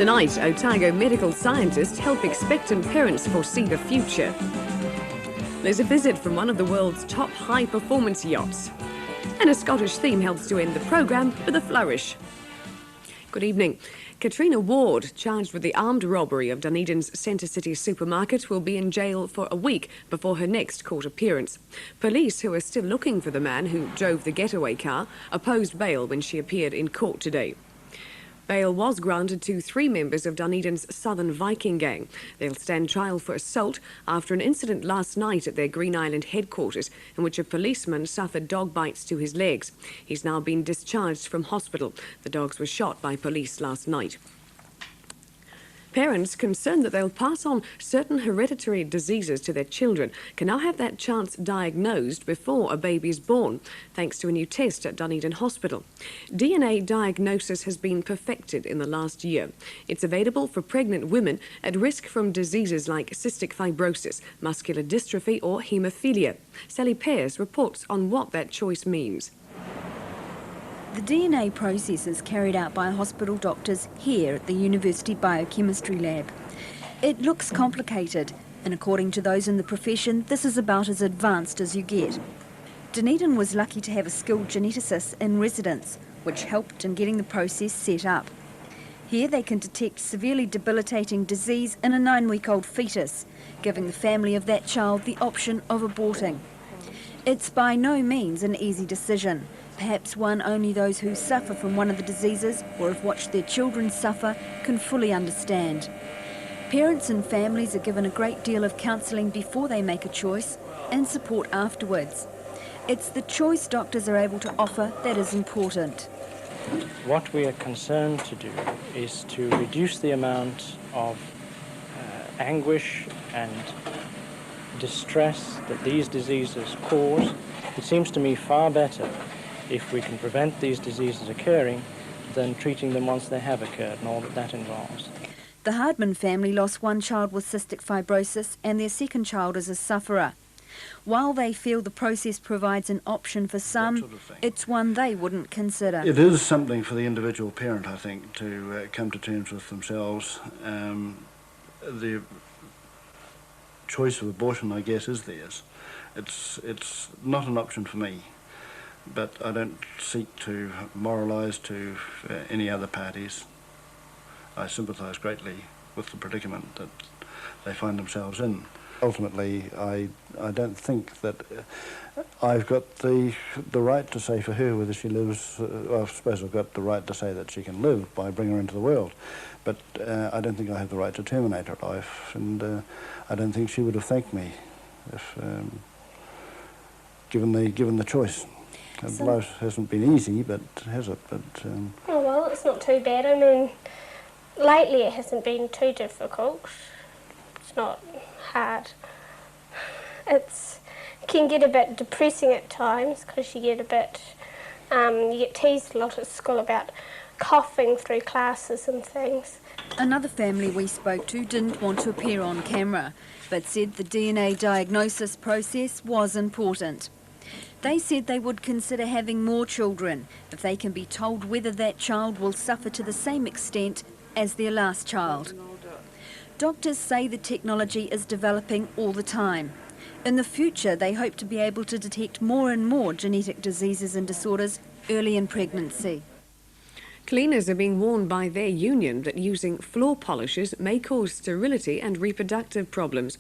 Tonight, Otago medical scientists help expectant parents foresee the future. There's a visit from one of the world's top high-performance yachts. And a Scottish theme helps to end the programme with a flourish. Good evening. Katrina Ward, charged with the armed robbery of Dunedin's Centre City supermarket, will be in jail for a week before her next court appearance. Police, who are still looking for the man who drove the getaway car, opposed bail when she appeared in court today. Bail was granted to 3 members of Dunedin's Southern Viking gang. They'll stand trial for assault after an incident last night at their Green Island headquarters in which a policeman suffered dog bites to his legs. He's now been discharged from hospital. The dogs were shot by police last night. Parents concerned that they'll pass on certain hereditary diseases to their children can now have that chance diagnosed before a baby is born, thanks to a new test at Dunedin Hospital. DNA diagnosis has been perfected in the last year. It's available for pregnant women at risk from diseases like cystic fibrosis, muscular dystrophy or haemophilia. Sally Pearce reports on what that choice means. The DNA process is carried out by hospital doctors here at the University Biochemistry Lab. It looks complicated, and according to those in the profession, this is about as advanced as you get. Dunedin was lucky to have a skilled geneticist in residence, which helped in getting the process set up. Here they can detect severely debilitating disease in a 9-week-old fetus, giving the family of that child the option of aborting. It's by no means an easy decision. Perhaps one only those who suffer from one of the diseases or have watched their children suffer can fully understand. Parents and families are given a great deal of counselling before they make a choice and support afterwards. It's the choice doctors are able to offer that is important. What we are concerned to do is to reduce the amount of anguish and distress that these diseases cause. It seems to me far better if we can prevent these diseases occurring than treating them once they have occurred and all that involves. The Hardman family lost one child with cystic fibrosis and their second child is a sufferer. While they feel the process provides an option for some, it's one they wouldn't consider. It is something for the individual parent, I think, to come to terms with themselves. The choice of abortion, I guess, is theirs. It's not an option for me. But I don't seek to moralise to any other parties. I sympathise greatly with the predicament that they find themselves in. Ultimately, I don't think that I've got the right to say for her whether she lives. Well, I suppose I've got the right to say that she can live by bringing her into the world, but I don't think I have the right to terminate her life, and I don't think she would have thanked me if given the choice. Life hasn't been easy, but has it? Oh well, it's not too bad. I mean, lately it hasn't been too difficult. It's not hard. It can get a bit depressing at times because you get teased a lot at school about coughing through classes and things. Another family we spoke to didn't want to appear on camera, but said the DNA diagnosis process was important. They said they would consider having more children if they can be told whether that child will suffer to the same extent as their last child. Doctors say the technology is developing all the time. In the future, they hope to be able to detect more and more genetic diseases and disorders early in pregnancy. Cleaners are being warned by their union that using floor polishers may cause sterility and reproductive problems.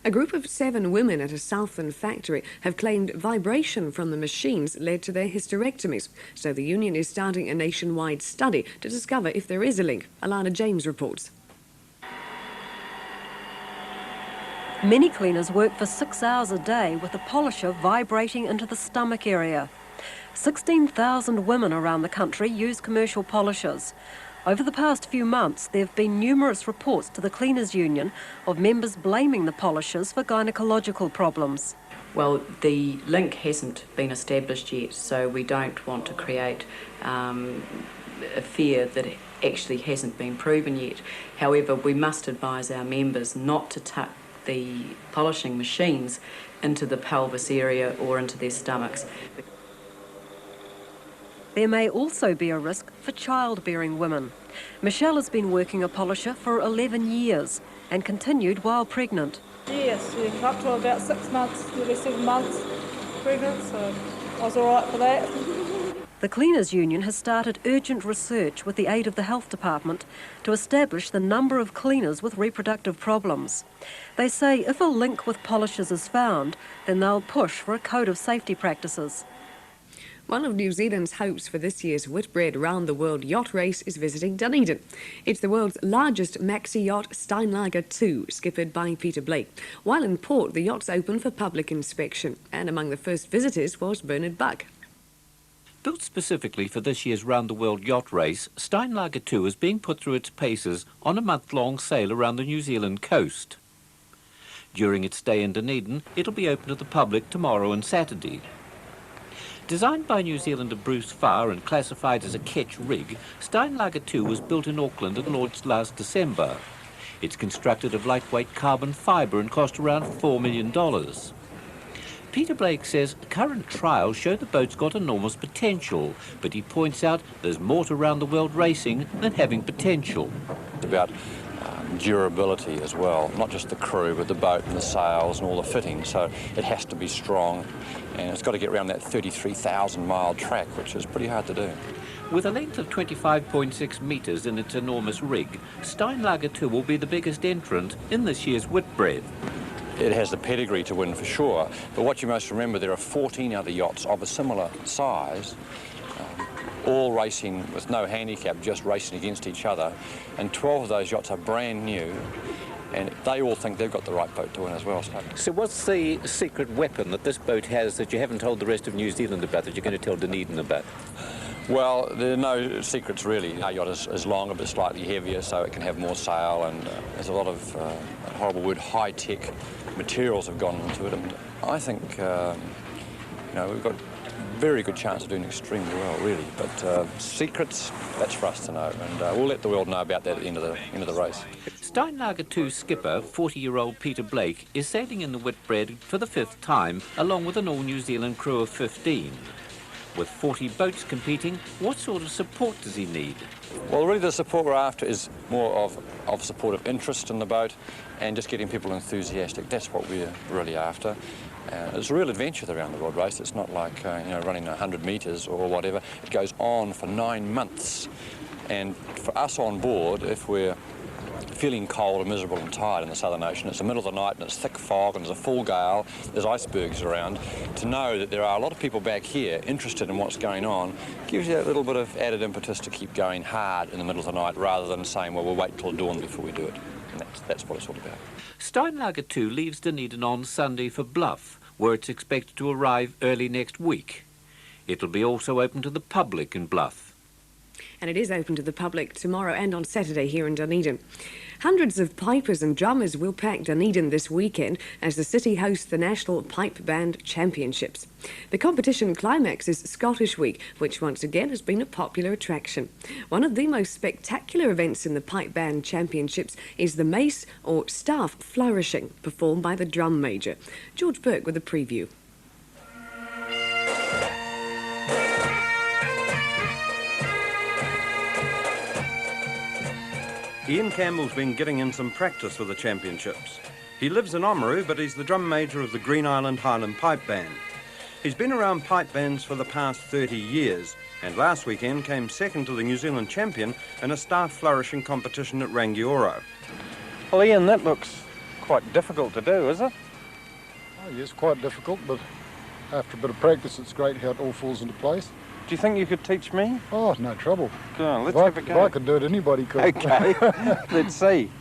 A group of 7 women at a Southland factory have claimed vibration from the machines led to their hysterectomies. So the union is starting a nationwide study to discover if there is a link. Alana James reports. Many cleaners work for 6 hours a day with a polisher vibrating into the stomach area. 16,000 women around the country use commercial polishers. Over the past few months, there have been numerous reports to the Cleaners Union of members blaming the polishers for gynecological problems. Well, the link hasn't been established yet, so we don't want to create a fear that it actually hasn't been proven yet. However, we must advise our members not to tuck the polishing machines into the pelvis area or into their stomachs. There may also be a risk for childbearing women. Michelle has been working a polisher for 11 years and continued while pregnant. Yes, yeah, up to about 6 months, nearly 7 months pregnant, so I was all right for that. The Cleaners Union has started urgent research with the aid of the Health Department to establish the number of cleaners with reproductive problems. They say if a link with polishers is found, then they'll push for a code of safety practices. One of New Zealand's hopes for this year's Whitbread Round the World yacht race is visiting Dunedin. It's the world's largest Maxi yacht, Steinlager 2, skippered by Peter Blake. While in port, the yacht's open for public inspection, and among the first visitors was Bernard Buck. Built specifically for this year's Round the World yacht race, Steinlager 2 is being put through its paces on a month-long sail around the New Zealand coast. During its stay in Dunedin, it'll be open to the public tomorrow and Saturday. Designed by New Zealander Bruce Farr and classified as a ketch rig, Steinlager 2 was built in Auckland and launched last December. It's constructed of lightweight carbon fibre and cost around $4 million. Peter Blake says current trials show the boat's got enormous potential, but he points out there's more to round the world racing than having potential. It's about durability as well, not just the crew, but the boat and the sails and all the fittings, so it has to be strong, and it's got to get around that 33,000 mile track, which is pretty hard to do. With a length of 25.6 metres in its enormous rig, Steinlager 2 will be the biggest entrant in this year's Whitbread. It has the pedigree to win for sure, but what you must remember, there are 14 other yachts of a similar size, all racing with no handicap, just racing against each other, and 12 of those yachts are brand new, and they all think they've got the right boat to win as well. So what's the secret weapon that this boat has that you haven't told the rest of New Zealand about, that you're going to tell Dunedin about? Well, there are no secrets really. Our yacht is longer but slightly heavier, so it can have more sail, and there's a lot of, a horrible word, high-tech materials have gone into it. And I think, we've got a very good chance of doing extremely well, really. But secrets, that's for us to know, and we'll let the world know about that at the end of the race. Steinlager 2 skipper, 40-year-old Peter Blake, is sailing in the Whitbread for the 5th time, along with an all-New Zealand crew of 15. With 40 boats competing, what sort of support does he need? Well, really the support we're after is more of support of interest in the boat and just getting people enthusiastic. That's what we're really after. It's a real adventure, the Round the World race. It's not like running 100 metres or whatever. It goes on for 9 months. And for us on board, if we're feeling cold and miserable and tired in the Southern Ocean, it's the middle of the night and it's thick fog and there's a full gale, there's icebergs around, to know that there are a lot of people back here interested in what's going on gives you that little bit of added impetus to keep going hard in the middle of the night, rather than saying, well, we'll wait till dawn before we do it. And that's what it's all about. Steinlager 2 leaves Dunedin on Sunday for Bluff, where it's expected to arrive early next week. It'll be also open to the public in Bluff. And it is open to the public tomorrow and on Saturday here in Dunedin. Hundreds of pipers and drummers will pack Dunedin this weekend as the city hosts the National Pipe Band Championships. The competition climaxes Scottish Week, which once again has been a popular attraction. One of the most spectacular events in the Pipe Band Championships is the Mace, or Staff Flourishing, performed by the drum major. George Burke with a preview. Ian Campbell's been getting in some practice for the championships. He lives in Oamaru, but he's the drum major of the Green Island Highland Pipe Band. He's been around pipe bands for the past 30 years, and last weekend came second to the New Zealand champion in a staff flourishing competition at Rangiora. Well, Ian, that looks quite difficult to do, is it? Oh, yes, quite difficult, but after a bit of practice, it's great how it all falls into place. Do you think you could teach me? Oh, no trouble. Go on, let's have a go. If I could do it, anybody could. Okay, let's see.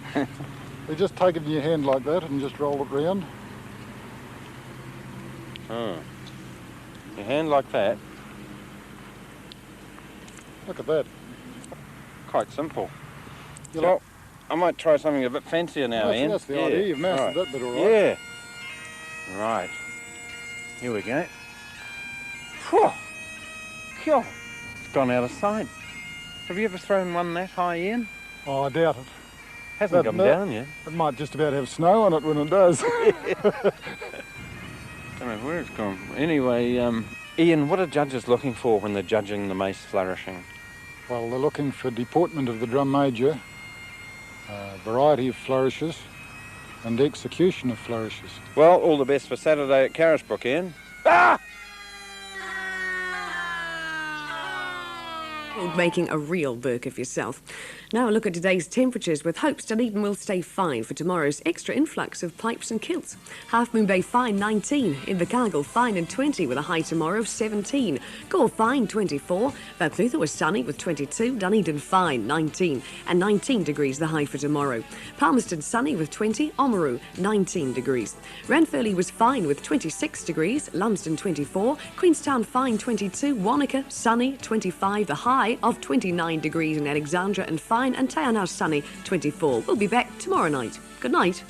You just take it in your hand like that and just roll it round. Oh. Your hand like that. Look at that. Quite simple. So, I might try something a bit fancier now, Ian. That's the idea. You've mastered that bit all right. Yeah. Right. Here we go. Whew. Cool. It's gone out of sight. Have you ever thrown one that high, Ian? Oh, I doubt it. Hasn't come down yet. It might just about have snow on it when it does. Don't know where it's gone. Anyway, Ian, what are judges looking for when they're judging the mace flourishing? Well, they're looking for deportment of the drum major, variety of flourishes, and execution of flourishes. Well, all the best for Saturday at Carisbrook, Ian. Ah! Making a real work of yourself. Now a look at today's temperatures, with hopes Dunedin will stay fine for tomorrow's extra influx of pipes and kilts. Half Moon Bay fine 19, Invercargill fine and 20 with a high tomorrow of 17. Gore fine 24, Vauclutha was sunny with 22, Dunedin fine 19 and 19 degrees the high for tomorrow. Palmerston sunny with 20, Oamaru 19 degrees. Ranfurly was fine with 26 degrees, Lumsden 24, Queenstown fine 22, Wanaka sunny 25, the high of 29 degrees in Alexandra and fine, and Taonau sunny 24. We'll be back tomorrow night. Good night.